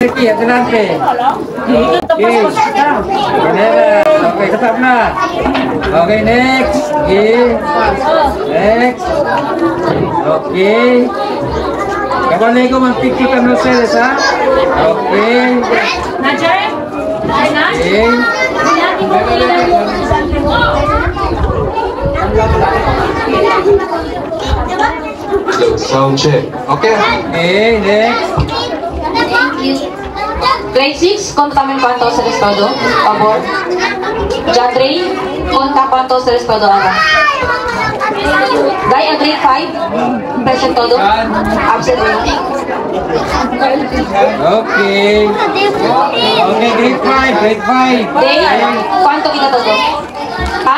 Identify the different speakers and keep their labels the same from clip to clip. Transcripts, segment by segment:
Speaker 1: Ricky, adelante. Okay. Okay, katap na. Okay, next. Okay. Next. Okay. Kabali ko mag-picture ka ng seles, ha? Okay.
Speaker 2: Najar?
Speaker 1: Okay.
Speaker 3: Sound check. Okay.
Speaker 1: Okay, next.
Speaker 2: Grade 6, conta también cuánto se les todo, favor. Jadri, conta cuánto se les todo ahora. Dai, a grade 5, present todo, absent uno.
Speaker 1: Okay. Okay, grade 5, grade 5.
Speaker 2: Day, cuánto kita todo? Ha?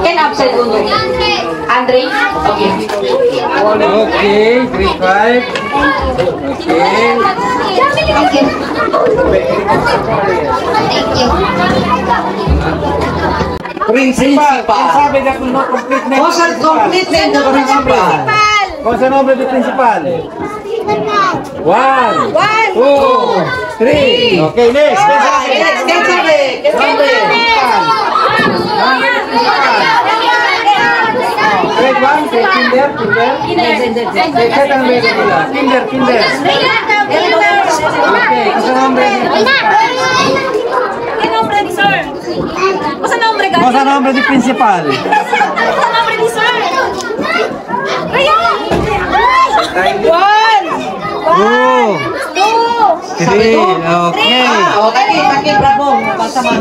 Speaker 2: Ken absent uno. Andre? Okay.
Speaker 1: Okay, grade 5. Okay. Principal. Sabi na kung complete name.
Speaker 4: What's the complete name of the principal?
Speaker 1: What's the name of the principal? 1, 2, 3. Okay, next. Grade 1, kinder. Kinder. Okay, what's the nombre?
Speaker 5: ¿Qué nombre de sir? ¿Cosa nombre, guys?
Speaker 1: What's the nombre del principal?
Speaker 5: ¿Cosa nombre de sir?
Speaker 1: Two, three. Okay.
Speaker 4: Okay, bravo. Pasaman.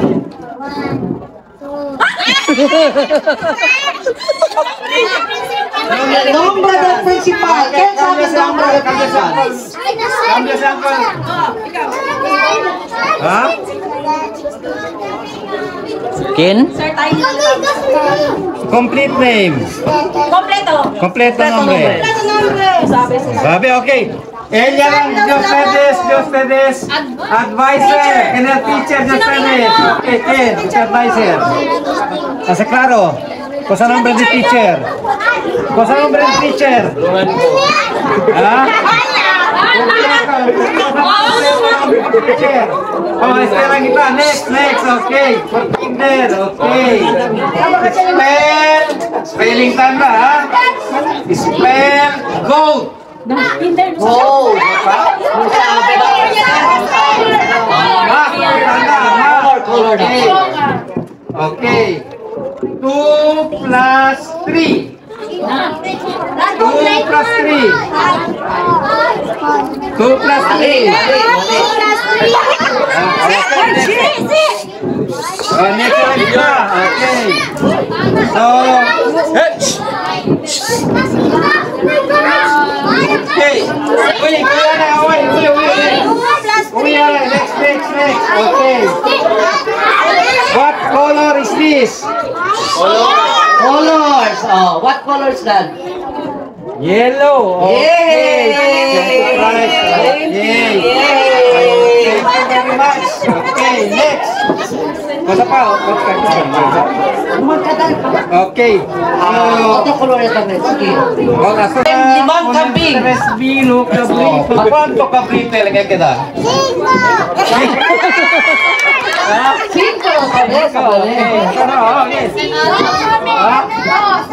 Speaker 4: Nombre del principal. ¿Quién sabe el nombre del principal?
Speaker 1: Cambia sample. Ha? Ken?
Speaker 5: Sir, tayo.
Speaker 1: Complete name.
Speaker 5: Completo.
Speaker 1: Completo nombre.
Speaker 5: Sabi.
Speaker 1: Sabi, okay. Ella lang, de ustedes, advisor, en el teacher de ustedes. Okay, Ken, advisor. ¿Hace claro? Cosa nombre del teacher. Cosa nombre del teacher. ¿Ah? Oh, espera kita. Next. Okay. For kinder. Okay. Spelling tanda, ha? Spell goat.
Speaker 4: Oh. Color.
Speaker 1: Okay. 2 plus 3. 2 plus 3. 2 plus 3. Next one na. Okay. So, okay. Uy, next. Okay. What color is this?
Speaker 4: Colors. Oh, what color is that?
Speaker 1: Yellow. Okay.
Speaker 4: Yay!
Speaker 1: Yay! Thank you very much. Okay, next. Masa pa? Okay.
Speaker 4: Otro color ito, sige.
Speaker 1: Limang kambing. ¿Cuánto cabrito le queda?
Speaker 4: 5.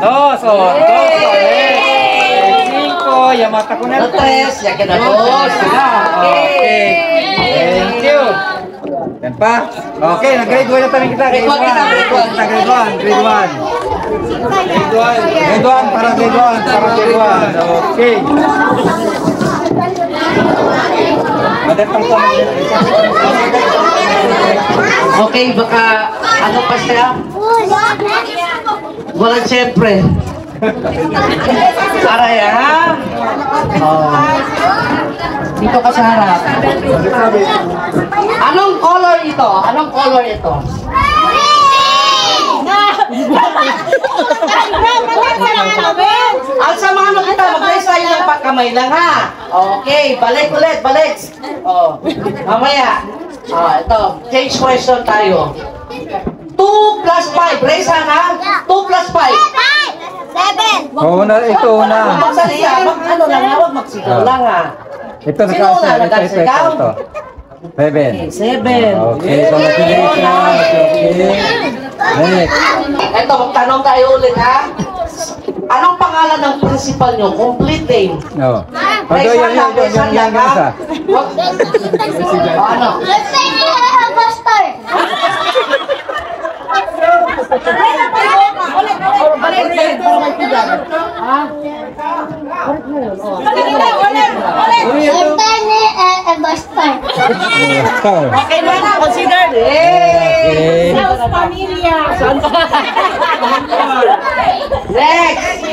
Speaker 1: Dos. Ya mata con el
Speaker 4: 3, ya queda 2.
Speaker 1: Okay. Thank you. Yan pa. Okay, nag-grade 1 na tayo kita. Grade 1 para grade 1. Okay.
Speaker 4: Okay, baka ano pa siya? Walang siyempre. Aray, ha? Oh. Dito ka sa harap. Anong color ito? Ang sama ano kita, mag-raise tayo ng pagkamay lang, ha? Okay, balik ulit. Oh, mamaya. Ito, change question tayo. 2 plus 5, raise hand, ha? 2 plus 5.
Speaker 5: 7.
Speaker 1: Ito una.
Speaker 4: Magsalita, ano lang, huwag magsigaw lang, ha?
Speaker 1: Ito
Speaker 4: Sino
Speaker 1: naka-answer.
Speaker 4: una? Nag-answer ikaw?
Speaker 1: Ito. 7.
Speaker 4: 7.
Speaker 1: Okay, congratulations. Okay. Next.
Speaker 4: Ito, magtanong tayo ulit ha. Anong pangalan ng principal nyo? Complete name.
Speaker 1: No.
Speaker 4: Raise hand lang, raise hand lang ha.
Speaker 1: isa.
Speaker 4: Ano? Okay na na, considered.
Speaker 1: Okay.
Speaker 4: Next.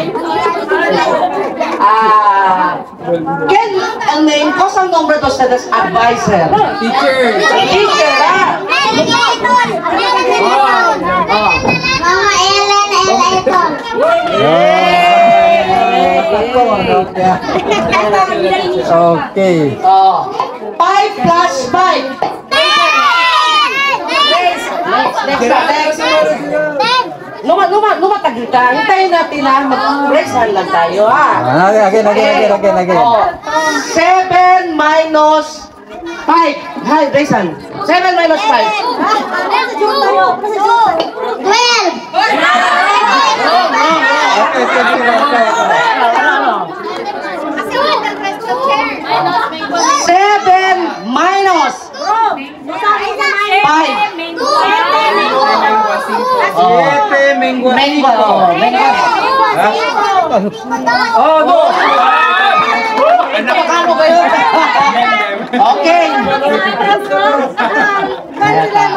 Speaker 4: Can ang name ko sa number to sa advisor?
Speaker 1: Teacher.
Speaker 4: Teacher, ha?
Speaker 3: Mama Ellen, Ellen.
Speaker 1: Okay.
Speaker 4: Oh. 5 plus 5. Next. Lumatagil ka. Hintayin natin ha. Mag-raise hand lang tayo ha.
Speaker 1: Again.
Speaker 4: Oh. 7 minus 5. Hi, raise hand. 7 minus 5. 7 minus 5.
Speaker 1: Mengwa.
Speaker 4: Oh, no. Napakano ba yun? Okay.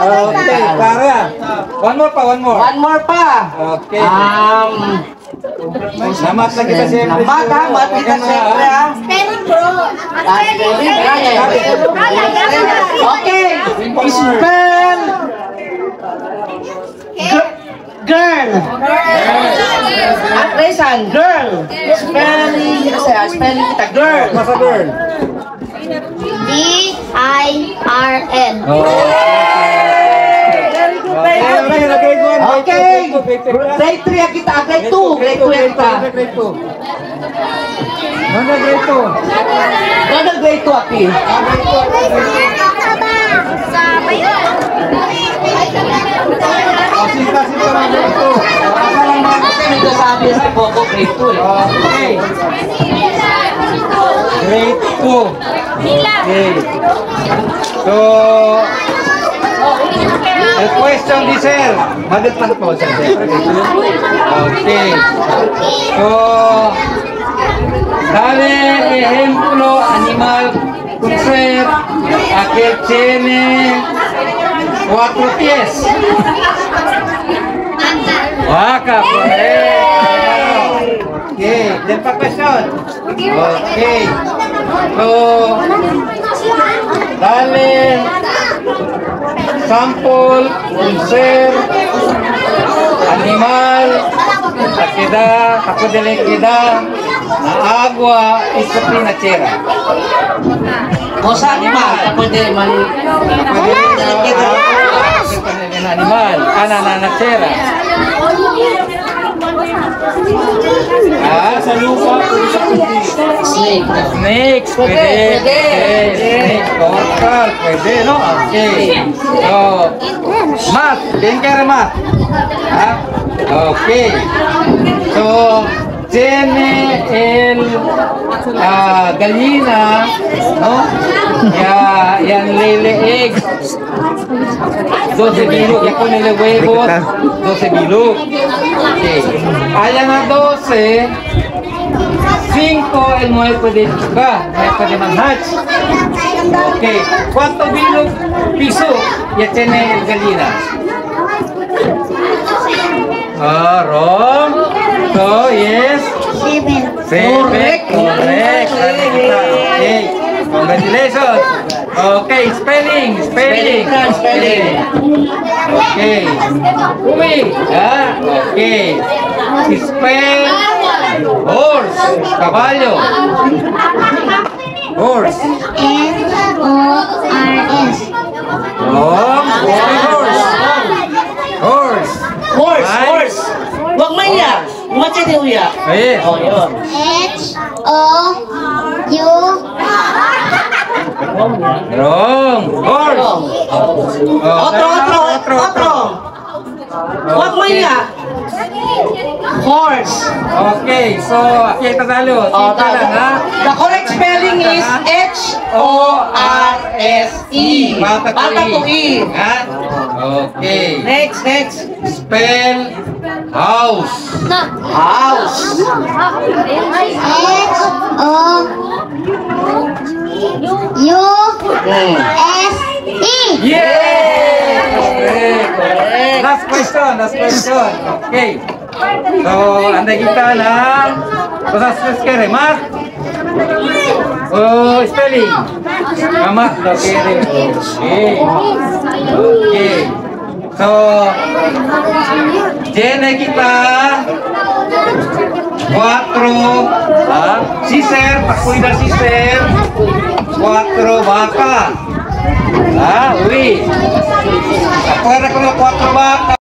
Speaker 1: Okay, Clara. One more.
Speaker 4: One more pa.
Speaker 1: Okay. Namat na kita siyempre.
Speaker 4: Namat kita siyempre ha. Okay. Spell. Girl. At Resan, girl. Spelling kita, girl.
Speaker 1: Masa girl.
Speaker 3: D-I-R-L.
Speaker 4: Okay. Grade 3 ang kita, grade 2. Grade 2 ang kita.
Speaker 1: Grade 2. Mana grade 2?
Speaker 4: Ano grade 2 aki?
Speaker 1: Sita na grade 2.
Speaker 4: Kasi may kasabi sa Coco grade 2 eh.
Speaker 1: Okay. Grade 2. Okay. So, the question is, sir. Madagpan po, sir. Okay. So, dale ejemplo animal con ser aquel tiene 4 pies. Vaca, okay. Then pa question. Okay. So, dale sample con ser animal que da, que da agua y pinachera.
Speaker 4: O sa animal, pwede man.
Speaker 1: Pwede animal, nanachera. Sa lupa.
Speaker 4: Snake.
Speaker 1: Snake, pwede. Snake, coral, pwede, no? Okay. So, math, bien que math. Okay. So, tiene el gallina, ¿no? Ya lele eggs. 12 bilog, ya ponele huevos, 12 bilog. Okay. Allá na 12, 5 el 9 puede chugar, 9 puede manhatch. Okay. ¿Cuánto bilog piso ya tiene el gallina? Wrong. So, yes. 7. Correct. Okay. Congratulations. Okay, spelling. Okay. Okay. Spell horse. Caballo. Horse.
Speaker 3: N-O-R-S.
Speaker 1: Wrong. Horse.
Speaker 4: Horse. Huwag maya. Matya di uya.
Speaker 1: Yes.
Speaker 4: Oh, yun.
Speaker 3: H-O-U
Speaker 1: Wrong. Horse.
Speaker 4: Otro. Huwag mo niya. Horse.
Speaker 1: Okay, so aquí tatalo. Simple lang ha.
Speaker 4: The correct spelling is H-O-R-S-E.
Speaker 1: Bata
Speaker 4: to E.
Speaker 1: Ha? Okay.
Speaker 4: Next.
Speaker 1: Spell house.
Speaker 4: House.
Speaker 3: H-O-U-S-E.
Speaker 1: Yay! Last question. Okay. So, andai kita na. Pasal sekali mak. Oh, spelling. Mak dah kira. Okay. So, jene kita 4 siser, tak cuida siser. 4 vaca. Uy. Acuerda con los 4 vacas.